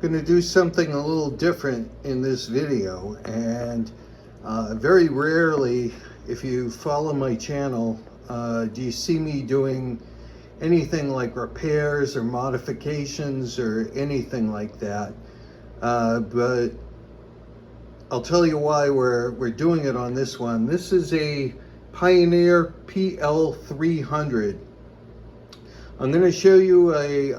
going to do something a little different in this video, and very rarely, if you follow my channel, do you see me doing anything like repairs or modifications or anything like that. But I'll tell you why we're doing it on this one. This is a Pioneer PL-300. I'm going to show you a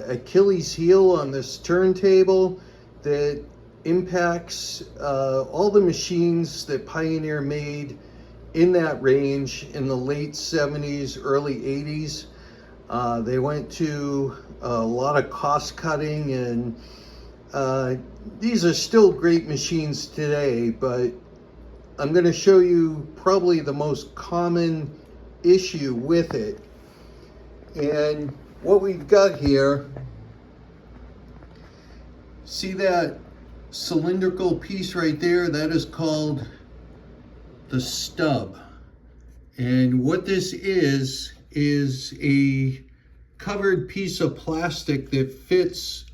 Achilles heel on this turntable that impacts all the machines that Pioneer made in that range in the late 70s, early 80s. They went to a lot of cost cutting, and these are still great machines today, but I'm going to show you probably the most common issue with it. And what we've got here, see that cylindrical piece right there? That is called the stub. And what this is a covered piece of plastic that fits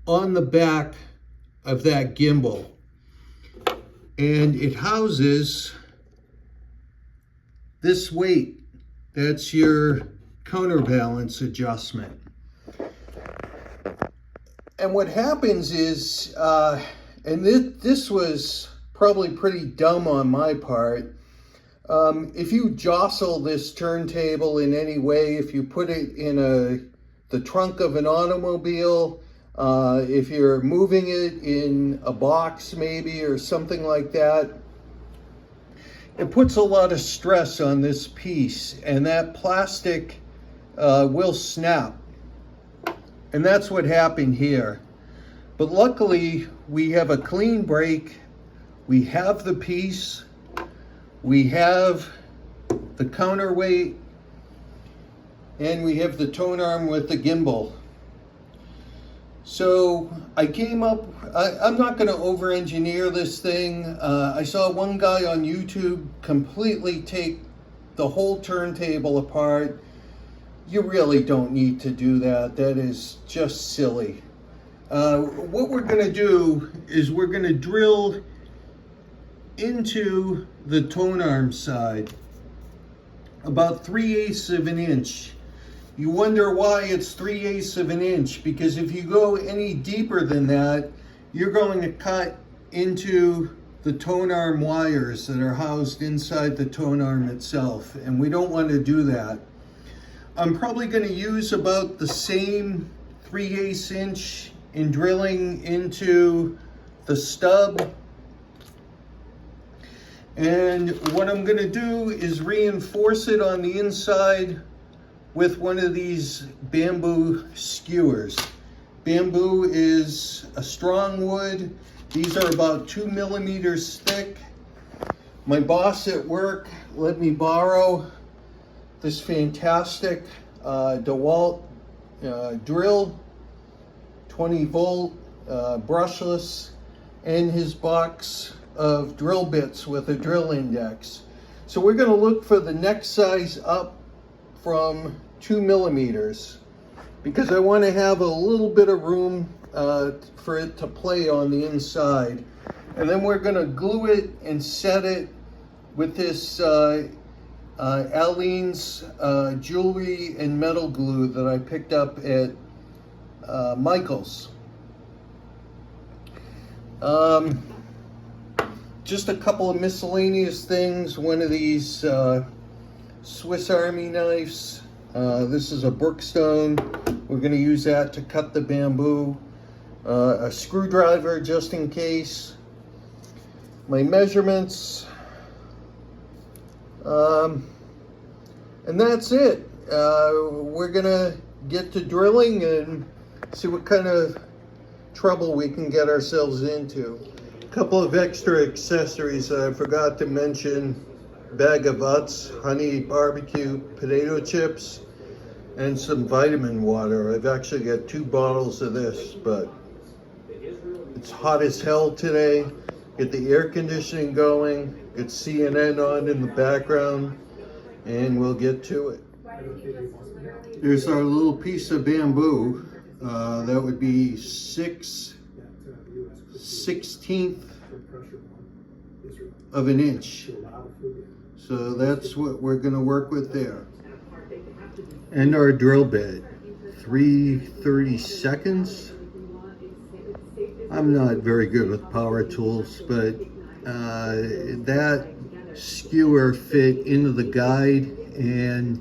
on the back of that gimbal. And it houses this weight. That's your counterbalance adjustment. And what happens is, and this was probably pretty dumb on my part, if you jostle this turntable in any way, if you put it in the trunk of an automobile, if you're moving it in a box maybe or something like that, it puts a lot of stress on this piece, and that plastic will snap. And that's what happened here. But luckily, we have a clean break. We have the piece. We have the counterweight. And we have the Tonearm with the gimbal. So I came up, I'm not going to over-engineer this thing. I saw one guy on YouTube completely take the whole turntable apart. You really don't need to do that. That is just silly. What we're going to do is we're going to drill into the Tonearm side about 3/8 of an inch. You wonder why it's 3/8 of an inch, because if you go any deeper than that, you're going to cut into the Tonearm wires that are housed inside the Tonearm itself, and we don't want to do that. I'm probably going to use about the same 3/8 inch in drilling into the stub. And what I'm going to do is reinforce it on the inside with one of these bamboo skewers. Bamboo is a strong wood. These are about 2 millimeters thick. My boss at work let me borrow this fantastic DeWalt drill, 20 volt, brushless, and his box of drill bits with a drill index. So we're going to look for the next size up from 2 millimeters, because I want to have a little bit of room for it to play on the inside. And then we're going to glue it and set it with this Aleene's jewelry and metal glue that I picked up at Michael's. Just a couple of miscellaneous things. One of these Swiss Army knives. This is a Brookstone. We're going to use that to cut the bamboo. A screwdriver just in case. My measurements. And that's it. We're going to get to drilling and see what kind of trouble we can get ourselves into. A couple of extra accessories that I forgot to mention. Bag of Utz, honey barbecue potato chips, and some vitamin water. I've actually got 2 bottles of this, but it's hot as hell today. Get the air conditioning going, get CNN on in the background, and we'll get to it. There's our little piece of bamboo. That would be 6/16 of an inch. So that's what we're going to work with there. And our drill bit, 3/32. I'm not very good with power tools, but that skewer fit into the guide, and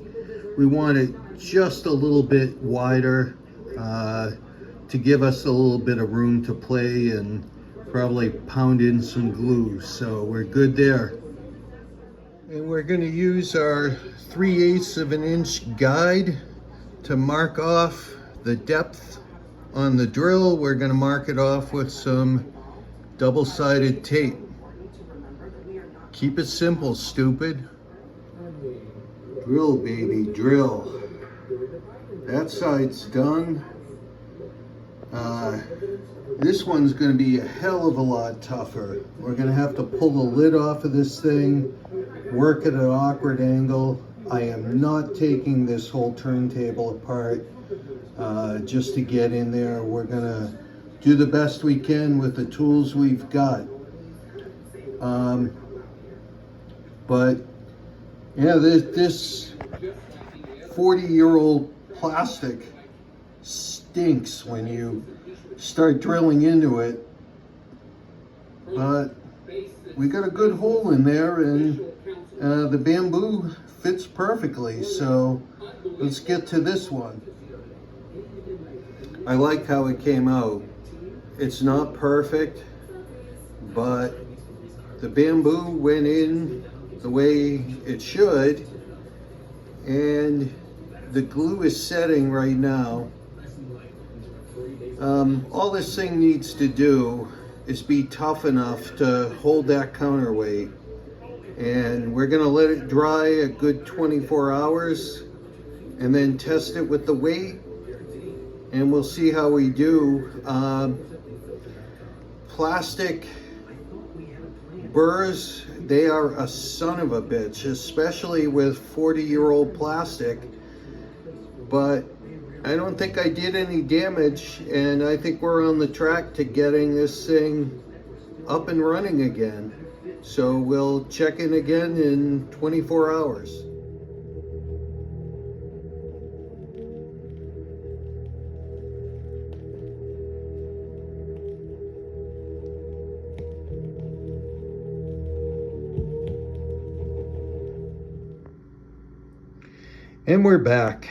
we want it just a little bit wider to give us a little bit of room to play and probably pound in some glue. So we're good there. And we're going to use our 3/8 of an inch guide to mark off the depth on the drill. We're going to mark it off with some double-sided tape. Keep it simple, stupid. Drill, baby, drill. That side's done. This one's going to be a hell of a lot tougher. We're going to have to pull the lid off of this thing, work at an awkward angle. I am not taking this whole turntable apart just to get in there. We're going to do the best we can with the tools we've got. But yeah, this 40-year-old plastic stinks when you start drilling into it, but we got a good hole in there, and the bamboo fits perfectly. So let's get to this one. I like how it came out. It's not perfect, but the bamboo went in the way it should, and the glue is setting right now. All this thing needs to do is be tough enough to hold that counterweight, and we're gonna let it dry a good 24 hours and then test it with the weight, and we'll see how we do. Plastic burrs, they are a son of a bitch, especially with 40-year-old plastic, but I don't think I did any damage, and I think we're on the track to getting this thing up and running again. So we'll check in again in 24 hours. And we're back.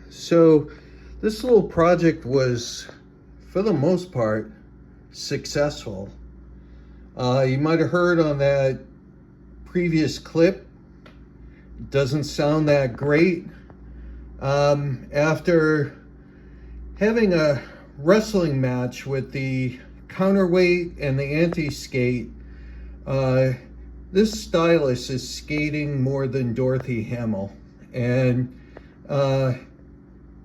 So this little project was, for the most part, successful. You might have heard on that previous clip, it doesn't sound that great. After having a wrestling match with the counterweight and the anti-skate, this stylus is skating more than Dorothy Hamill, and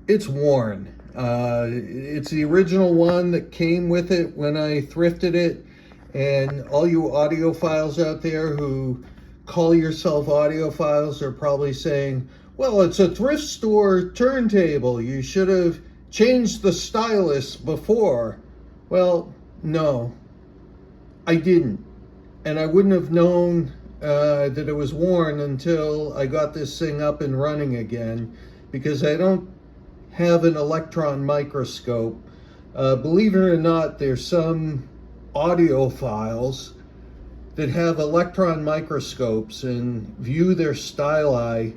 it's worn. It's the original one that came with it when I thrifted it, and all you audiophiles out there who call yourself audiophiles are probably saying, well, it's a thrift store turntable, you should have changed the stylus before. Well, no, I didn't, and I wouldn't have known that it was worn until I got this thing up and running again, because I don't have an electron microscope. Believe it or not, there's some audiophiles that have electron microscopes and view their styli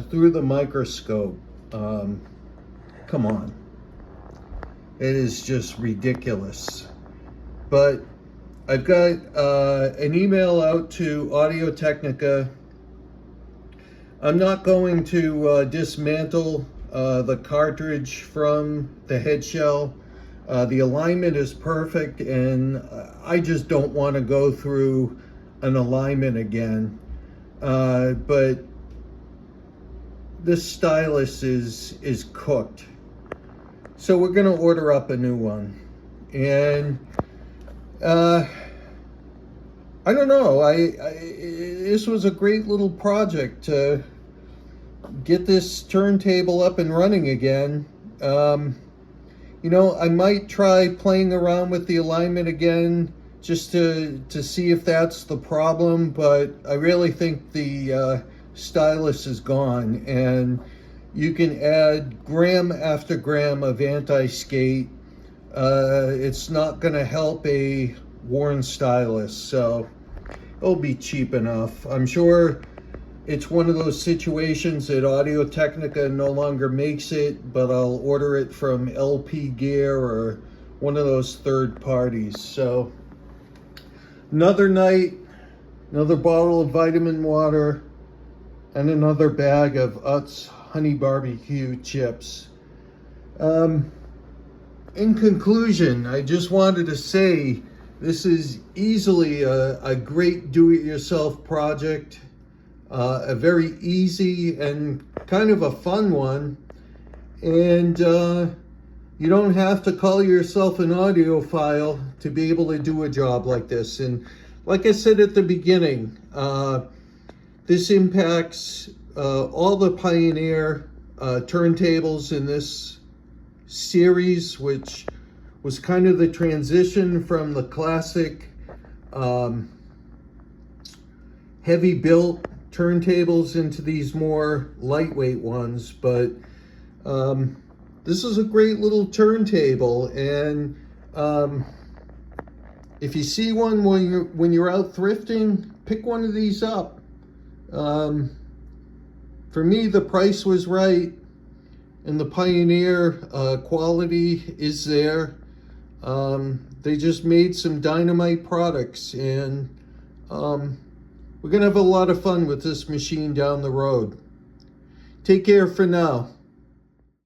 through the microscope. Come on. It is just ridiculous. But I've got an email out to Audio-Technica. I'm not going to dismantle the cartridge from the head shell. The alignment is perfect, and I just don't want to go through an alignment again. But this stylus is cooked. So we're going to order up a new one. And I don't know, this was a great little project to get this turntable up and running again. You know, I might try playing around with the alignment again just to see if that's the problem, but I really think the stylus is gone, and you can add gram after gram of anti-skate. It's not going to help a worn stylus, so it'll be cheap enough. I'm sure it's one of those situations that Audio-Technica no longer makes it, but I'll order it from LP Gear or one of those third parties. So another night, another bottle of vitamin water, and another bag of Utz honey barbecue chips. In conclusion, I just wanted to say this is easily a great do-it-yourself project. A very easy and kind of a fun one, and you don't have to call yourself an audiophile to be able to do a job like this. And like I said at the beginning, this impacts all the Pioneer turntables in this series, which was kind of the transition from the classic heavy built turntables into these more lightweight ones. But this is a great little turntable, and if you see one when you're out thrifting, pick one of these up. For me, the price was right, and the Pioneer quality is there. They just made some dynamite products, and we're gonna have a lot of fun with this machine down the road. Take care for now.